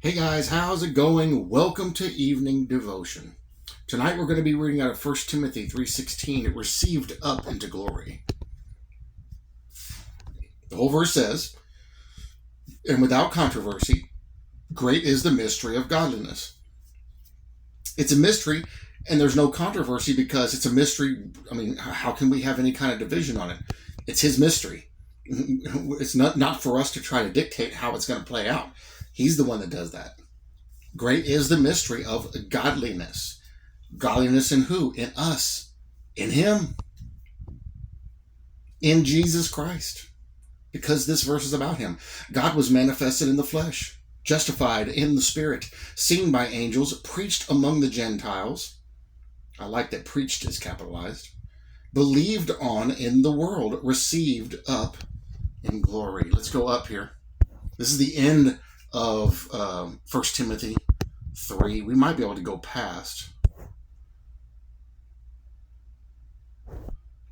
Hey guys, how's it going? Welcome to Evening Devotion. Tonight we're going to be reading out of 1 Timothy 3:16. It received up into glory. The whole verse says, and without controversy, great is the mystery of godliness. It's a mystery, and there's no controversy because it's a mystery. I mean, how can we have any kind of division on it? It's his mystery. It's not for us to try to dictate how it's going to play out. He's the one that does that. Great is the mystery of godliness. Godliness in who? In us. In him. In Jesus Christ. Because this verse is about him. God was manifested in the flesh, justified in the spirit, seen by angels, preached among the Gentiles. I like that preached is capitalized. Believed on in the world, received up in glory. Let's go up here. This is the end of 1 Timothy 3. We might be able to go past.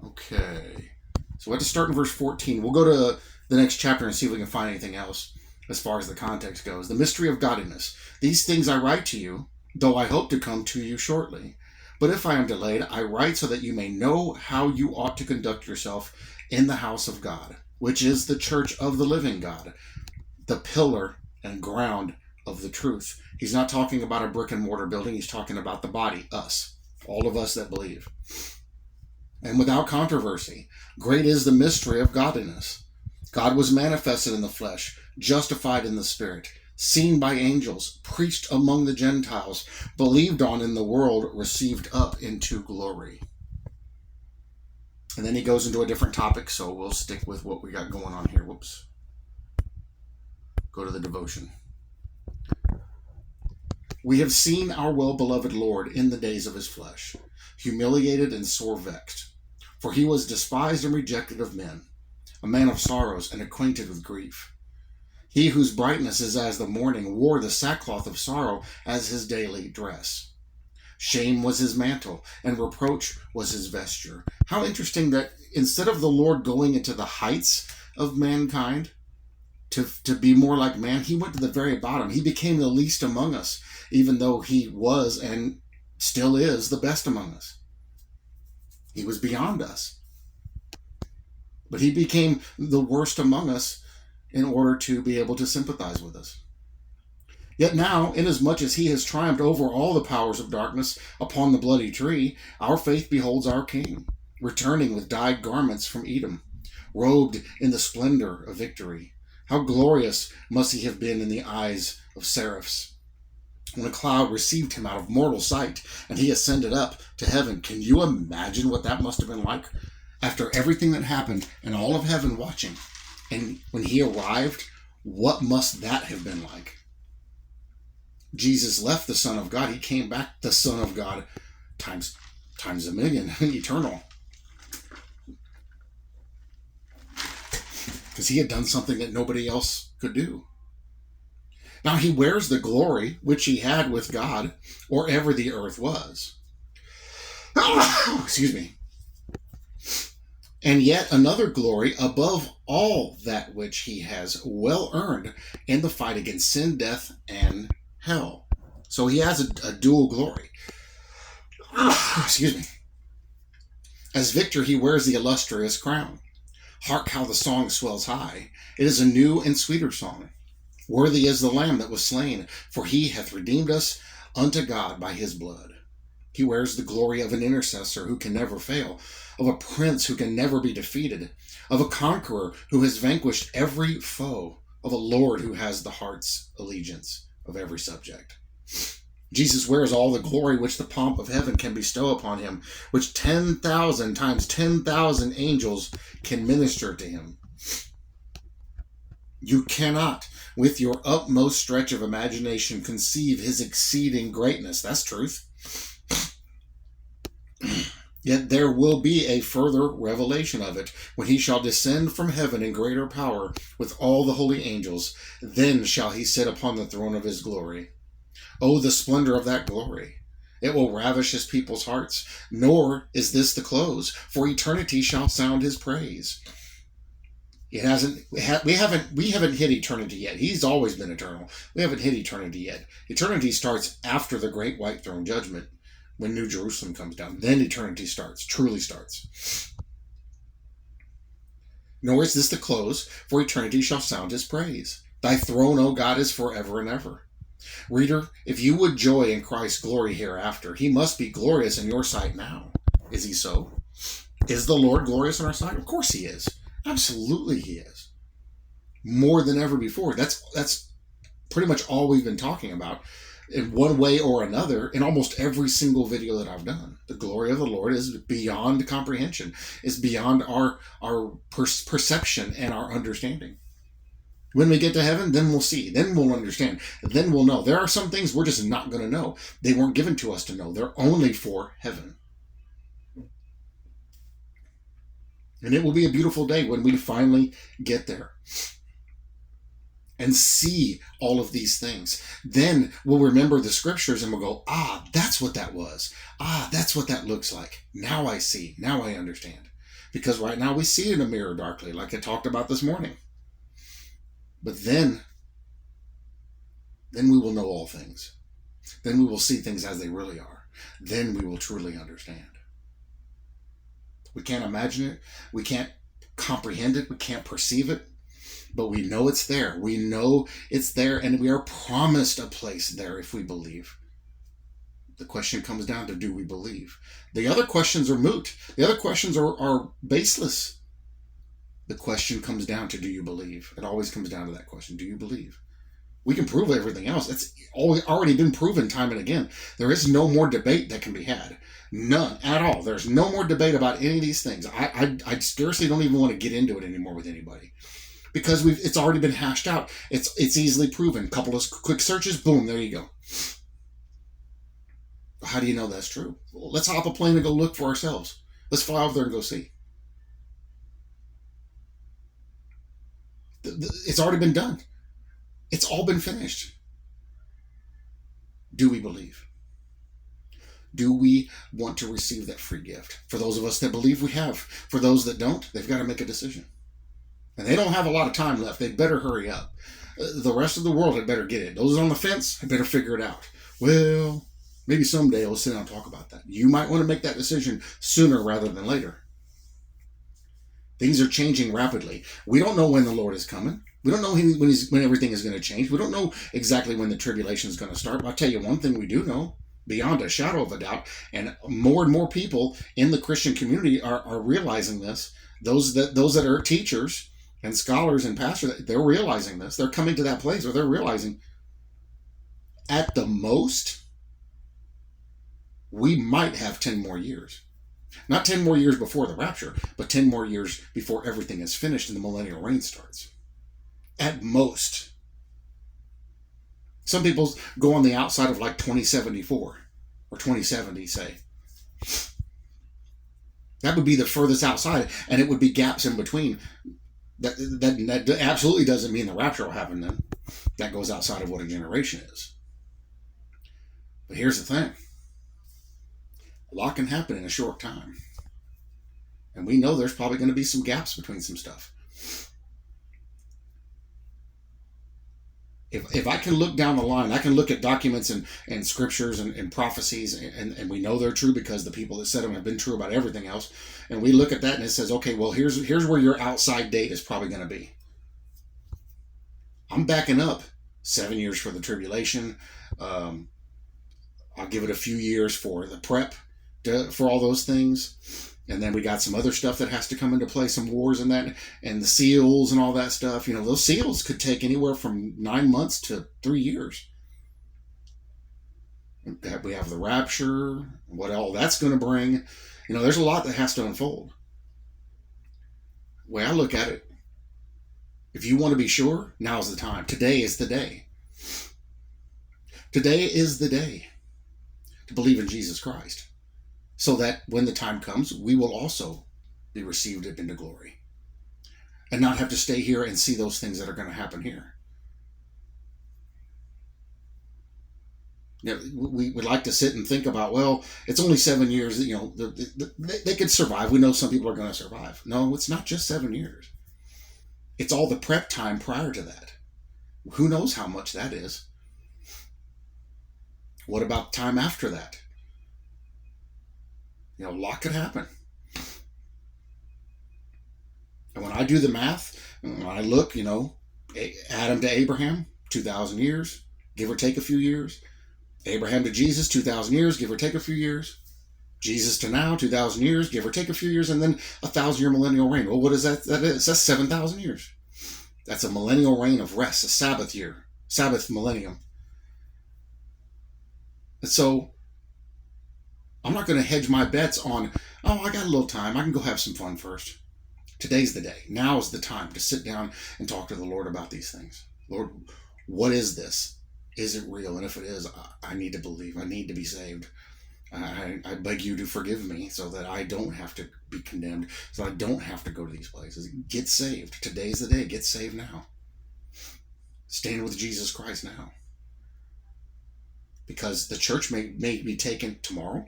Okay. So we have to start in verse 14. We'll go to the next chapter and see if we can find anything else as far as the context goes. The mystery of godliness. These things I write to you, though I hope to come to you shortly. But if I am delayed, I write so that you may know how you ought to conduct yourself in the house of God, which is the church of the living God, the pillar and ground of the truth. He's not talking about a brick and mortar building. He's talking about the body, us, all of us that believe. And without controversy, great is the mystery of godliness. God was manifested in the flesh, justified in the spirit, seen by angels, preached among the Gentiles, believed on in the world, received up into glory. And then he goes into a different topic, so we'll stick with what we got going on here. Whoops. Go to the devotion. We have seen our well-beloved Lord in the days of his flesh, humiliated and sore vexed. For he was despised and rejected of men, a man of sorrows and acquainted with grief. He whose brightness is as the morning wore the sackcloth of sorrow as his daily dress. Shame was his mantle, and reproach was his vesture. How interesting that instead of the Lord going into the heights of mankind, to be more like man, he went to the very bottom. He became the least among us, even though he was and still is the best among us. He was beyond us. But he became the worst among us in order to be able to sympathize with us. Yet now, inasmuch as he has triumphed over all the powers of darkness upon the bloody tree, our faith beholds our King, returning with dyed garments from Edom, robed in the splendor of victory. How glorious must he have been in the eyes of seraphs, when a cloud received him out of mortal sight, and he ascended up to heaven. Can you imagine what that must have been like? After everything that happened, and all of heaven watching, and when he arrived, what must that have been like? Jesus left the Son of God. He came back the Son of God times a million, eternal. Because he had done something that nobody else could do. Now he wears the glory which he had with God, or ever the earth was. Excuse me. And yet another glory above all that which he has well earned in the fight against sin, death, and hell. So he has a dual glory. Excuse me. As victor, he wears the illustrious crown. Hark how the song swells high. It is a new and sweeter song. Worthy is the Lamb that was slain, for he hath redeemed us unto God by his blood. He wears the glory of an intercessor who can never fail, of a prince who can never be defeated, of a conqueror who has vanquished every foe, of a Lord who has the heart's allegiance of every subject. Jesus wears all the glory which the pomp of heaven can bestow upon him, which 10,000 times 10,000 angels can minister to him. You cannot, with your utmost stretch of imagination, conceive his exceeding greatness. That's truth. Yet there will be a further revelation of it, when he shall descend from heaven in greater power with all the holy angels. Then shall he sit upon the throne of his glory. Oh, the splendor of that glory! It will ravish his people's hearts. Nor is this the close, for eternity shall sound his praise. It hasn't. We haven't hit eternity yet. He's always been eternal. We haven't hit eternity yet. Eternity starts after the great white throne judgment, when New Jerusalem comes down. Then eternity starts. Truly starts. Nor is this the close, for eternity shall sound his praise. Thy throne, O God, is forever and ever. Reader, if you would joy in Christ's glory hereafter, he must be glorious in your sight now. Is he so? Is the Lord glorious in our sight? Of course he is. Absolutely he is. More than ever before. That's pretty much all we've been talking about in one way or another in almost every single video that I've done. The glory of the Lord is beyond comprehension. It's beyond our perception and our understanding. When we get to heaven, then we'll see. Then we'll understand. Then we'll know. There are some things we're just not going to know. They weren't given to us to know. They're only for heaven. And it will be a beautiful day when we finally get there and see all of these things. Then we'll remember the scriptures and we'll go, that's what that was. That's what that looks like. Now I see. Now I understand. Because right now we see in a mirror darkly, like I talked about this morning. But then we will know all things. Then we will see things as they really are. Then we will truly understand. We can't imagine it. We can't comprehend it. We can't perceive it. But we know it's there. We know it's there, and we are promised a place there if we believe. The question comes down to, do we believe? The other questions are moot. The other questions are baseless. The question comes down to, do you believe? It always comes down to that question. Do you believe? We can prove everything else. It's already been proven time and again. There is no more debate that can be had. None at all. There's no more debate about any of these things. I scarcely don't even want to get into it anymore with anybody, because it's already been hashed out. It's easily proven. Couple of quick searches, boom, there you go. How do you know that's true? Well, let's hop a plane and go look for ourselves. Let's fly over there and go see. It's already been done. It's all been finished. Do we believe? Do we want to receive that free gift? For those of us that believe, we have. For those that don't, they've got to make a decision. And they don't have a lot of time left. They better hurry up. The rest of the world had better get it. Those on the fence had better figure it out. Well, maybe someday we'll sit down and talk about that. You might want to make that decision sooner rather than later. Things are changing rapidly. We don't know when the Lord is coming. We don't know when everything is going to change. We don't know exactly when the tribulation is going to start. But I'll tell you one thing we do know, beyond a shadow of a doubt, and more people in the Christian community are realizing this. Those that are teachers and scholars and pastors, they're realizing this. They're coming to that place where they're realizing, at the most, we might have 10 more years. Not 10 more years before the rapture, but 10 more years before everything is finished and the millennial reign starts. At most. Some people go on the outside of like 2074 or 2070, say. That would be the furthest outside, and it would be gaps in between. That absolutely doesn't mean the rapture will happen then. That goes outside of what a generation is. But here's the thing. A lot can happen in a short time. And we know there's probably going to be some gaps between some stuff. If I can look down the line, I can look at documents and scriptures and prophecies, and we know they're true because the people that said them have been true about everything else. And we look at that and it says, okay, well, here's where your outside date is probably going to be. I'm backing up 7 years for the tribulation. I'll give it a few years for the prep for all those things. And then we got some other stuff that has to come into play, some wars and that, and the seals and all that stuff. You know, those seals could take anywhere from 9 months to 3 years. We have the rapture, what all that's going to bring. You know, there's a lot that has to unfold. The way I look at it, if you want to be sure, now's the time. Today is the day. Today is the day to believe in Jesus Christ, so that when the time comes, we will also be received into glory and not have to stay here and see those things that are going to happen here. You know, we would like to sit and think about, well, it's only 7 years, you know, they could survive. We know some people are going to survive. No, it's not just 7 years. It's all the prep time prior to that. Who knows how much that is? What about time after that? A lot could happen. And when I do the math, when I look, Adam to Abraham, 2,000 years, give or take a few years. Abraham to Jesus, 2,000 years, give or take a few years. Jesus to now, 2,000 years, give or take a few years, and then 1,000-year millennial reign. Well, what is that? That's 7,000 years. That's a millennial reign of rest, a Sabbath year, Sabbath millennium. And so I'm not going to hedge my bets on, I got a little time. I can go have some fun first. Today's the day. Now is the time to sit down and talk to the Lord about these things. Lord, what is this? Is it real? And if it is, I need to believe. I need to be saved. I beg you to forgive me so that I don't have to be condemned, so I don't have to go to these places. Get saved. Today's the day. Get saved now. Stand with Jesus Christ now. Because the church may be taken tomorrow.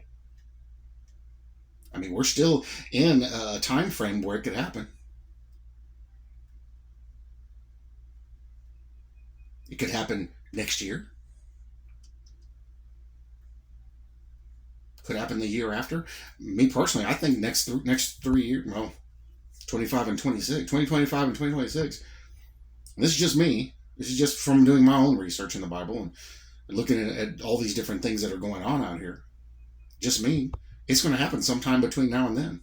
I mean, we're still in a time frame where it could happen. It could happen next year. Could happen the year after. Me personally, I think next 3 years, 25 and 26, 2025 and 2026. And this is just me. This is just from doing my own research in the Bible and looking at all these different things that are going on out here. Just me. It's going to happen sometime between now and then.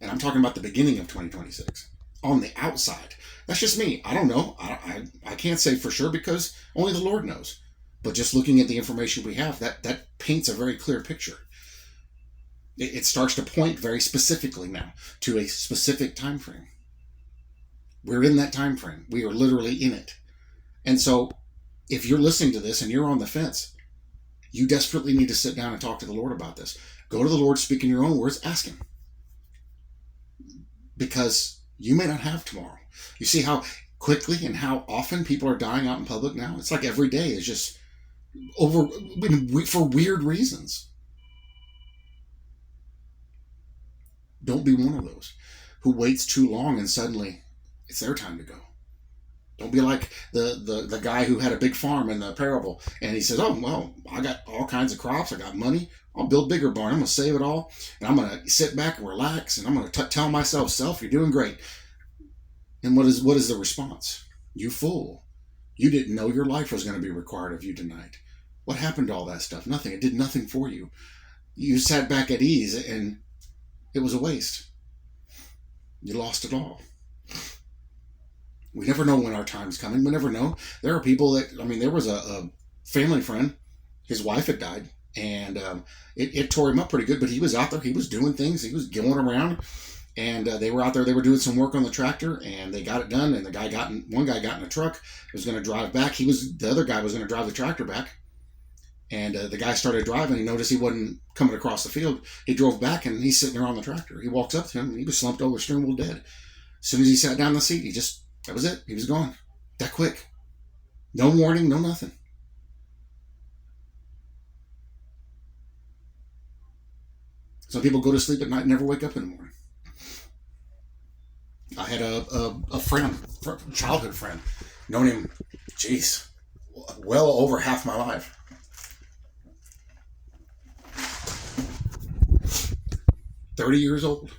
And I'm talking about the beginning of 2026. On the outside. That's just me. I don't know. I can't say for sure because only the Lord knows. But just looking at the information we have, that paints a very clear picture. It starts to point very specifically now to a specific time frame. We're in that time frame. We are literally in it. And so if you're listening to this and you're on the fence, you desperately need to sit down and talk to the Lord about this. Go to the Lord, speak in your own words, ask Him. Because you may not have tomorrow. You see how quickly and how often people are dying out in public now? It's like every day is just for weird reasons. Don't be one of those who waits too long and suddenly it's their time to go. Don't be like the guy who had a big farm in the parable, and he says, I got all kinds of crops, I got money, I'll build a bigger barn, I'm going to save it all, and I'm going to sit back and relax, and I'm going to tell myself, self, you're doing great. And what is the response? You fool. You didn't know your life was going to be required of you tonight. What happened to all that stuff? Nothing. It did nothing for you. You sat back at ease, and it was a waste. You lost it all. We never know when our time's coming. We never know. There are people there was a family friend, his wife had died, and it tore him up pretty good, but he was out there, he was doing things, he was going around, and they were out there, they were doing some work on the tractor, and they got it done, and one guy got in a truck, was going to drive back, the other guy was going to drive the tractor back, and the guy started driving, he noticed he wasn't coming across the field, he drove back, and he's sitting there on the tractor, he walks up to him, and he was slumped over, steering wheel dead. As soon as he sat down in the seat, that was it. He was gone. That quick. No warning, no nothing. Some people go to sleep at night and never wake up in the morning. I had a friend, childhood friend, known him, well over half my life. $30 years old.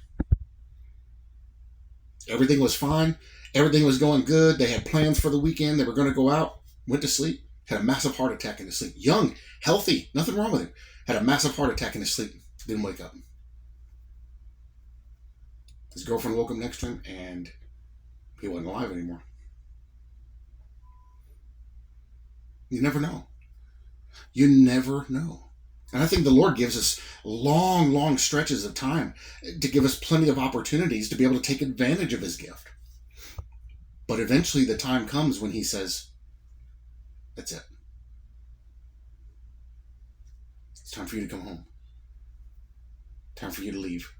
Everything was fine. Everything was going good. They had plans for the weekend. They were going to go out. Went to sleep. Had a massive heart attack in his sleep. Young, healthy, nothing wrong with him. Had a massive heart attack in his sleep. Didn't wake up. His girlfriend woke him next to him, and he wasn't alive anymore. You never know. You never know. And I think the Lord gives us long, long stretches of time to give us plenty of opportunities to be able to take advantage of His gift. But eventually the time comes when He says, that's it. It's time for you to come home. Time for you to leave.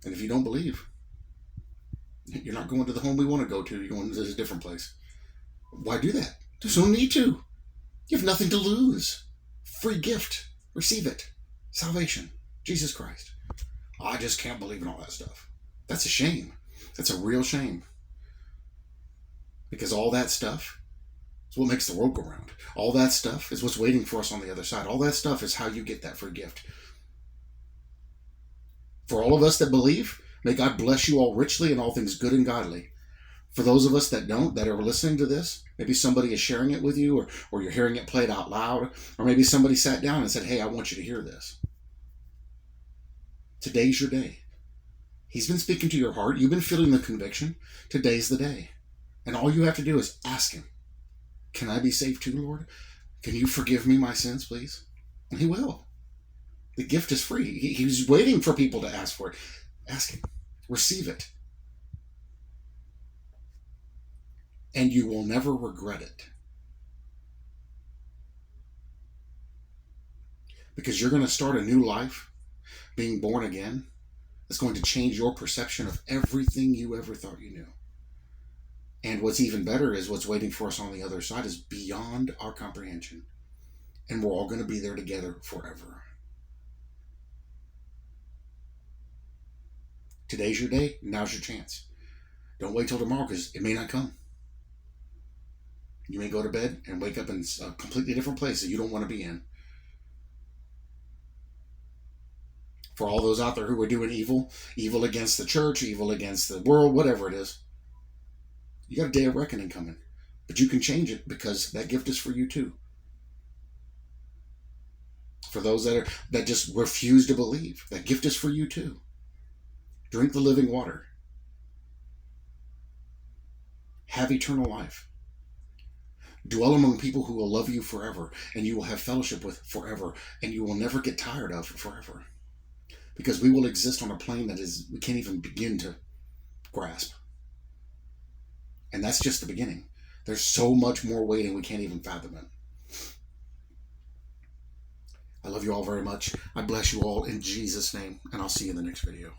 And if you don't believe, you're not going to the home we want to go to. You're going to a different place. Why do that? There's no need to. You have nothing to lose. Free gift. Receive it. Salvation. Jesus Christ. I just can't believe in all that stuff. That's a shame. That's a real shame. Because all that stuff is what makes the world go round. All that stuff is what's waiting for us on the other side. All that stuff is how you get that free gift. For all of us that believe, may God bless you all richly in all things good and godly. For those of us that don't, that are listening to this, maybe somebody is sharing it with you, or you're hearing it played out loud, or maybe somebody sat down and said, hey, I want you to hear this. Today's your day. He's been speaking to your heart. You've been feeling the conviction. Today's the day. And all you have to do is ask him, can I be saved too, Lord? Can you forgive me my sins, please? And he will. The gift is free. He's waiting for people to ask for it. Ask him. Receive it. And you will never regret it. Because you're going to start a new life, being born again. It's going to change your perception of everything you ever thought you knew. And what's even better is what's waiting for us on the other side is beyond our comprehension. And we're all going to be there together forever. Today's your day. Now's your chance. Don't wait till tomorrow, because it may not come. You may go to bed and wake up in a completely different place that you don't want to be in. For all those out there who are doing evil against the church, evil against the world, whatever it is, you got a day of reckoning coming. But you can change it, because that gift is for you too. For those that just refuse to believe, that gift is for you too. Drink the living water. Have eternal life. Dwell among people who will love you forever, and you will have fellowship with forever, and you will never get tired of forever. Because we will exist on a plane that we can't even begin to grasp. And that's just the beginning. There's so much more waiting, we can't even fathom it. I love you all very much. I bless you all in Jesus' name, and I'll see you in the next video.